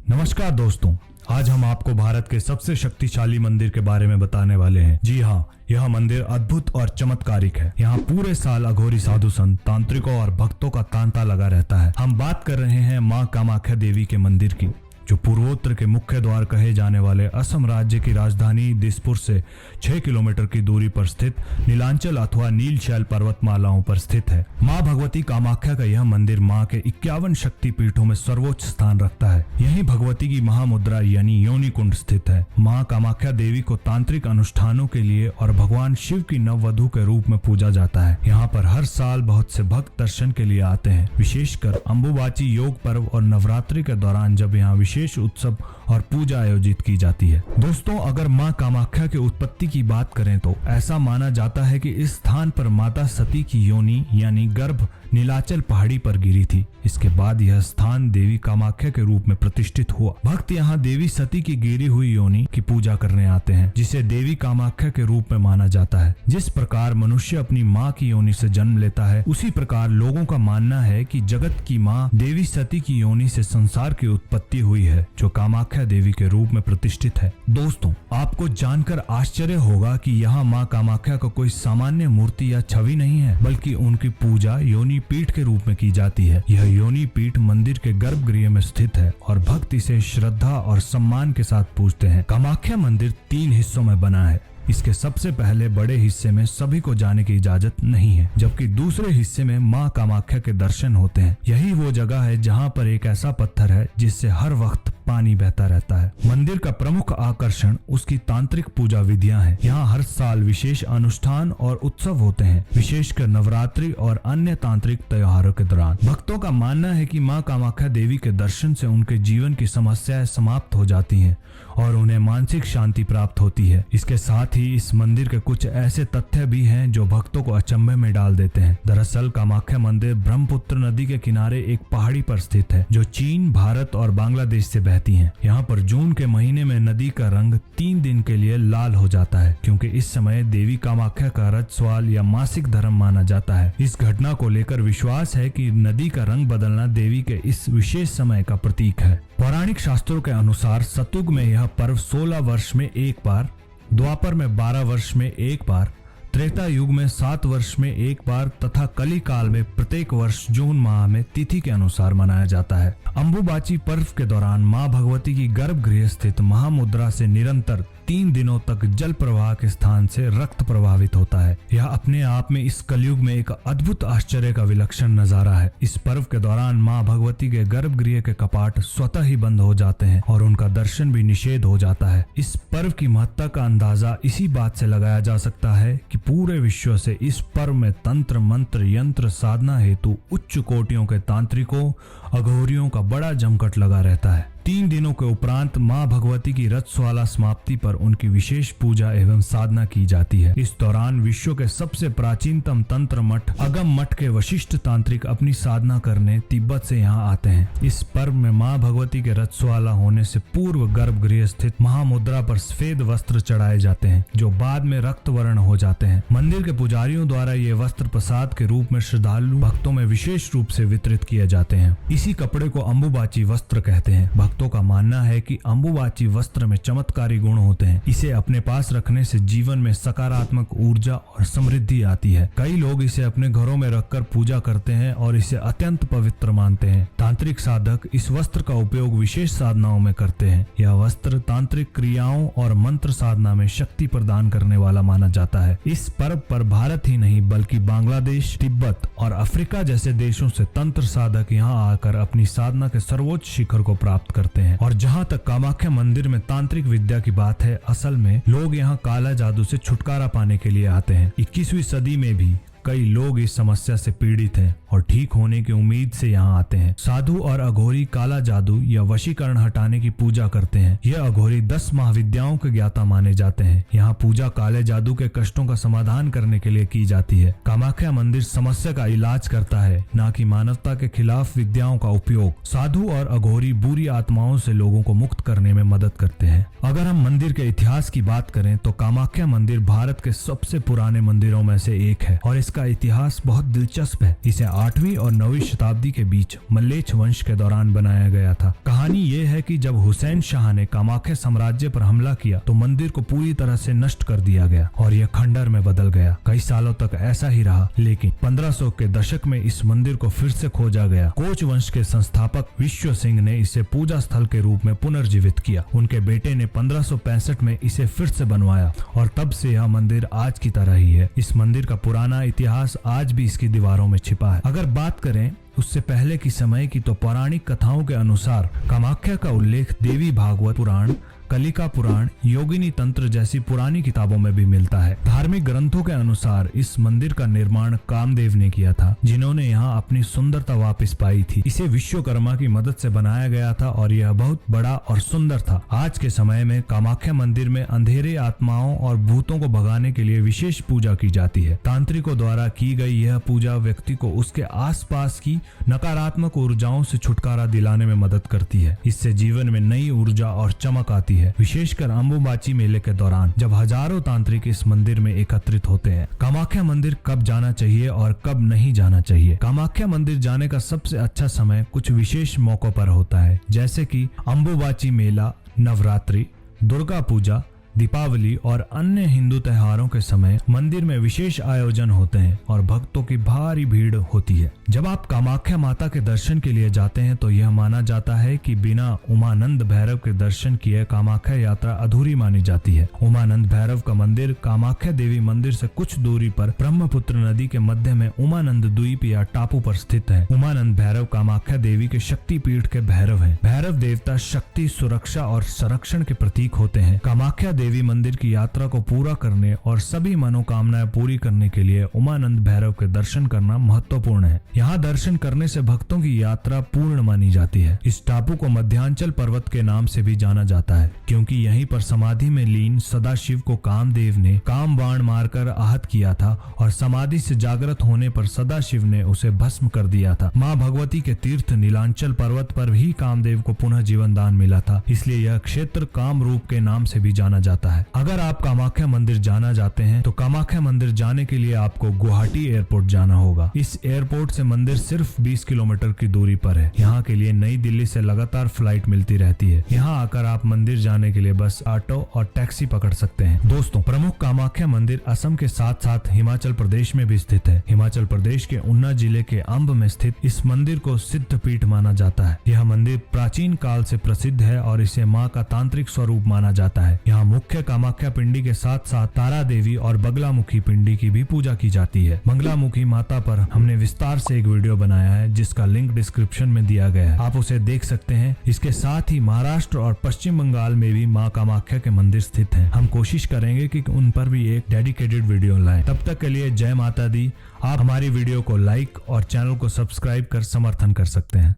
नमस्कार दोस्तों, आज हम आपको भारत के सबसे शक्तिशाली मंदिर के बारे में बताने वाले हैं। जी हाँ, यह मंदिर अद्भुत और चमत्कारिक है। यहाँ पूरे साल अघोरी साधु संत, तांत्रिकों और भक्तों का तांता लगा रहता है। हम बात कर रहे हैं माँ कामाख्या देवी के मंदिर की, जो पूर्वोत्तर के मुख्य द्वार कहे जाने वाले असम राज्य की राजधानी दिसपुर से 6 किलोमीटर की दूरी पर स्थित नीलांचल अथवा नीलशैल पर्वतमालाओं पर स्थित है। माँ भगवती कामाख्या का यह मंदिर माँ के 51 शक्ति पीठों में सर्वोच्च स्थान रखता है। यहीं भगवती की महामुद्रा यानी योनि कुंड स्थित है। माँ कामाख्या देवी को तांत्रिक अनुष्ठानों के लिए और भगवान शिव की नववधू के रूप में पूजा जाता है। यहाँ पर हर साल बहुत से भक्त दर्शन के लिए आते हैं, विशेषकर अंबुबाची योग पर्व और नवरात्रि के दौरान, जब यहाँ विशेष उत्सव और पूजा आयोजित की जाती है। दोस्तों, अगर माँ कामाख्या की उत्पत्ति की बात करें तो ऐसा माना जाता है कि इस स्थान पर माता सती की योनि यानी गर्भ नीलाचल पहाड़ी पर गिरी थी। इसके बाद यह स्थान देवी कामाख्या के रूप में प्रतिष्ठित हुआ। भक्त यहाँ देवी सती की गिरी हुई योनि की पूजा करने आते हैं, जिसे देवी कामाख्या के रूप में माना जाता है। जिस प्रकार मनुष्य अपनी माँ की योनि से जन्म लेता है, उसी प्रकार लोगों का मानना है कि जगत की माँ देवी सती की योनि से संसार की उत्पत्ति हुई है, जो कामाख्या देवी के रूप में प्रतिष्ठित है। दोस्तों, आपको जानकर आश्चर्य होगा कि यहाँ माँ कामाख्या का कोई सामान्य मूर्ति या छवि नहीं है, बल्कि उनकी पूजा योनि पीठ के रूप में की जाती है। यह योनि पीठ मंदिर के गर्भगृह में स्थित है और भक्त इसे श्रद्धा और सम्मान के साथ पूजते हैं। कामाख्या मंदिर 3 हिस्सों में बना है। इसके सबसे पहले बड़े हिस्से में सभी को जाने की इजाजत नहीं है, जबकि दूसरे हिस्से में माँ कामाख्या के दर्शन होते हैं। यही वो जगह है जहाँ पर एक ऐसा पत्थर है जिससे हर वक्त पानी बहता रहता है। मंदिर का प्रमुख आकर्षण उसकी तांत्रिक पूजा विधियां हैं। यहाँ हर साल विशेष अनुष्ठान और उत्सव होते हैं, विशेषकर नवरात्रि और अन्य तांत्रिक त्योहारों के दौरान। भक्तों का मानना है कि माँ कामाख्या देवी के दर्शन से उनके जीवन की समस्याएं समाप्त हो जाती हैं और उन्हें मानसिक शांति प्राप्त होती है। इसके साथ ही इस मंदिर के कुछ ऐसे तथ्य भी हैं जो भक्तों को अचंभे में डाल देते हैं। दरअसल कामाख्या मंदिर ब्रह्मपुत्र नदी के किनारे एक पहाड़ी पर स्थित है, जो चीन, भारत और बांग्लादेश से बहती हैं। यहाँ पर जून के महीने में नदी का रंग 3 दिन के लिए लाल हो जाता है, क्योंकि इस समय देवी कामाख्या का रजस्वाल या मासिक धर्म माना जाता है। इस घटना को लेकर विश्वास है कि नदी का रंग बदलना देवी के इस विशेष समय का प्रतीक है। पौराणिक शास्त्रों के अनुसार सतयुग में यह पर्व 16 वर्ष में एक बार, द्वापर में 12 वर्ष में एक बार, त्रेता युग में 7 वर्ष में एक बार तथा कली काल में प्रत्येक वर्ष जून माह में तिथि के अनुसार मनाया जाता है। अंबुबाची पर्व के दौरान माँ भगवती की गर्भगृह स्थित महामुद्रा से निरंतर 3 दिनों तक जल प्रवाह के स्थान से रक्त प्रभावित होता है। यह अपने आप में इस कलयुग में एक अद्भुत आश्चर्य का विलक्षण नजारा है। इस पर्व के दौरान माँ भगवती के गर्भगृह के कपाट स्वतः ही बंद हो जाते हैं और उनका दर्शन भी निषेध हो जाता है। इस पर्व की महत्ता का अंदाजा इसी बात से लगाया जा सकता है कि पूरे विश्व से इस पर्व में तंत्र, मंत्र, यंत्र साधना हेतु उच्च कोटियों के तांत्रिकों, अघोरियों का बड़ा जमघट लगा रहता है। 3 दिनों के उपरांत माँ भगवती की रजस्वाला समाप्ति पर उनकी विशेष पूजा एवं साधना की जाती है। इस दौरान विश्व के सबसे प्राचीनतम तंत्र मठ अगम मठ के वशिष्ठ तांत्रिक अपनी साधना करने तिब्बत से यहाँ आते हैं। इस पर्व में माँ भगवती के रजस्वाला होने से पूर्व गर्भगृह स्थित महामुद्रा पर सफेद वस्त्र चढ़ाए जाते हैं, जो बाद में रक्त वर्ण हो जाते हैं। मंदिर के पुजारियों द्वारा ये वस्त्र प्रसाद के रूप में श्रद्धालु भक्तों में विशेष रूप से वितरित किए जाते हैं। इसी कपड़े को अंबुबाची वस्त्र कहते हैं। भक्तों का मानना है कि अंबुबाची वस्त्र में चमत्कारी गुण होते हैं। इसे अपने पास रखने से जीवन में सकारात्मक ऊर्जा और समृद्धि आती है। कई लोग इसे अपने घरों में रखकर पूजा करते हैं और इसे अत्यंत पवित्र मानते हैं। तांत्रिक साधक इस वस्त्र का उपयोग विशेष साधनाओं में करते हैं। यह वस्त्र तांत्रिक क्रियाओं और मंत्र साधना में शक्ति प्रदान करने वाला माना जाता है। इस पर्व पर भारत ही नहीं बल्कि बांग्लादेश, तिब्बत और अफ्रीका जैसे देशों से तंत्र साधक यहाँ आकर अपनी साधना के सर्वोच्च शिखर को प्राप्त करते हैं। और जहाँ तक कामाख्या मंदिर में तांत्रिक विद्या की बात है, असल में लोग यहाँ काला जादू से छुटकारा पाने के लिए आते हैं। 21वीं सदी में भी कई लोग इस समस्या से पीड़ित हैं और ठीक होने की उम्मीद से यहाँ आते हैं। साधु और अघोरी काला जादू या वशीकरण हटाने की पूजा करते हैं। यह अघोरी 10 महाविद्याओं के ज्ञाता माने जाते हैं। यहाँ पूजा काले जादू के कष्टों का समाधान करने के लिए की जाती है। कामाख्या मंदिर समस्या का इलाज करता है, न कि मानवता के खिलाफ विद्याओं का उपयोग। साधु और अघोरी बुरी आत्माओं से लोगों को मुक्त करने में मदद करते हैं। अगर हम मंदिर के इतिहास की बात करें तो कामाख्या मंदिर भारत के सबसे पुराने मंदिरों में से एक है और इसका इतिहास बहुत दिलचस्प है। इसे 8वीं और 9वीं शताब्दी के बीच मल्लेच्छ वंश के दौरान बनाया गया था। कहानी ये है कि जब हुसैन शाह ने कामाख्या साम्राज्य पर हमला किया तो मंदिर को पूरी तरह से नष्ट कर दिया गया और यह खंडर में बदल गया। कई सालों तक ऐसा ही रहा, लेकिन 1500 के दशक में इस मंदिर को फिर से खोजा गया। कोच वंश के संस्थापक विश्व सिंह ने इसे पूजा स्थल के रूप में पुनर्जीवित किया। उनके बेटे ने 1565 में इसे फिर से बनवाया और तब से यह मंदिर आज की तरह ही है। इस मंदिर का पुराना इतिहास आज भी इसकी दीवारों में छिपा है। अगर बात करें उससे पहले की समय की तो पौराणिक कथाओं के अनुसार कामाख्या का उल्लेख देवी भागवत पुराण, कलिका पुराण, योगिनी तंत्र जैसी पुरानी किताबों में भी मिलता है। धार्मिक ग्रंथों के अनुसार इस मंदिर का निर्माण कामदेव ने किया था, जिन्होंने यहाँ अपनी सुंदरता वापस पाई थी। इसे विश्वकर्मा की मदद से बनाया गया था और यह बहुत बड़ा और सुंदर था। आज के समय में कामाख्या मंदिर में अंधेरे आत्माओं और भूतों को भगाने के लिए विशेष पूजा की जाती है। तांत्रिकों द्वारा की गई यह पूजा व्यक्ति को उसके आसपास की नकारात्मक ऊर्जाओं से छुटकारा दिलाने में मदद करती है। इससे जीवन में नई ऊर्जा और चमक आती है, विशेषकर अंबुबाची मेले के दौरान जब हजारों तांत्रिक इस मंदिर में एकत्रित होते हैं। कामाख्या मंदिर कब जाना चाहिए और कब नहीं जाना चाहिए? कामाख्या मंदिर जाने का सबसे अच्छा समय कुछ विशेष मौकों पर होता है, जैसे कि अंबुबाची मेला, नवरात्रि, दुर्गा पूजा, दीपावली और अन्य हिंदू त्योहारों के समय मंदिर में विशेष आयोजन होते हैं और भक्तों की भारी भीड़ होती है। जब आप कामाख्या माता के दर्शन के लिए जाते हैं तो यह माना जाता है कि बिना उमानंद भैरव के दर्शन किए कामाख्या यात्रा अधूरी मानी जाती है। उमानंद भैरव का मंदिर कामाख्या देवी मंदिर से कुछ दूरी पर ब्रह्मपुत्र नदी के मध्य में उमानंद द्वीप या टापू पर स्थित है। उमानंद भैरव कामाख्या देवी के शक्ति पीठ के भैरव हैं। भैरव देवता शक्ति, सुरक्षा और संरक्षण के प्रतीक होते हैं। कामाख्या देवी मंदिर की यात्रा को पूरा करने और सभी मनोकामनाएं पूरी करने के लिए उमानंद भैरव के दर्शन करना महत्वपूर्ण है। यहाँ दर्शन करने से भक्तों की यात्रा पूर्ण मानी जाती है। इस टापू को मध्यांचल पर्वत के नाम से भी जाना जाता है, क्योंकि यहीं पर समाधि में लीन सदाशिव को कामदेव ने काम बाण मारकर आहत किया था और समाधि से जागृत होने पर सदाशिव ने उसे भस्म कर दिया था। माँ भगवती के तीर्थ नीलांचल पर्वत पर भी कामदेव को पुनः जीवन दान मिला था, इसलिए यह क्षेत्र काम रूप के नाम से भी जाना जाता है। अगर आप कामाख्या मंदिर जाना चाहते हैं तो कामाख्या मंदिर जाने के लिए आपको गुवाहाटी एयरपोर्ट जाना होगा। इस एयरपोर्ट से मंदिर सिर्फ 20 किलोमीटर की दूरी पर है। यहाँ के लिए नई दिल्ली से लगातार फ्लाइट मिलती रहती है। यहाँ आकर आप मंदिर जाने के लिए बस, ऑटो और टैक्सी पकड़ सकते हैं। दोस्तों, प्रमुख कामाख्या मंदिर असम के साथ साथ हिमाचल प्रदेश में भी स्थित है। हिमाचल प्रदेश के उन्ना जिले के अंब में स्थित इस मंदिर को सिद्ध पीठ माना जाता है। यह मंदिर प्राचीन काल से प्रसिद्ध है और इसे माँ का तांत्रिक स्वरूप माना जाता है। यहाँ मुख्य कामाख्या पिंडी के साथ साथ तारा देवी और बगलामुखी पिंडी की भी पूजा की जाती है। बगलामुखी माता पर हमने विस्तार से एक वीडियो बनाया है, जिसका लिंक डिस्क्रिप्शन में दिया गया है, आप उसे देख सकते हैं। इसके साथ ही महाराष्ट्र और पश्चिम बंगाल में भी माँ कामाख्या के मंदिर स्थित हैं। हम कोशिश करेंगे कि उन पर भी एक डेडिकेटेड वीडियो लाएं। तब तक के लिए जय माता दी। आप हमारी वीडियो को लाइक और चैनल को सब्सक्राइब कर समर्थन कर सकते हैं।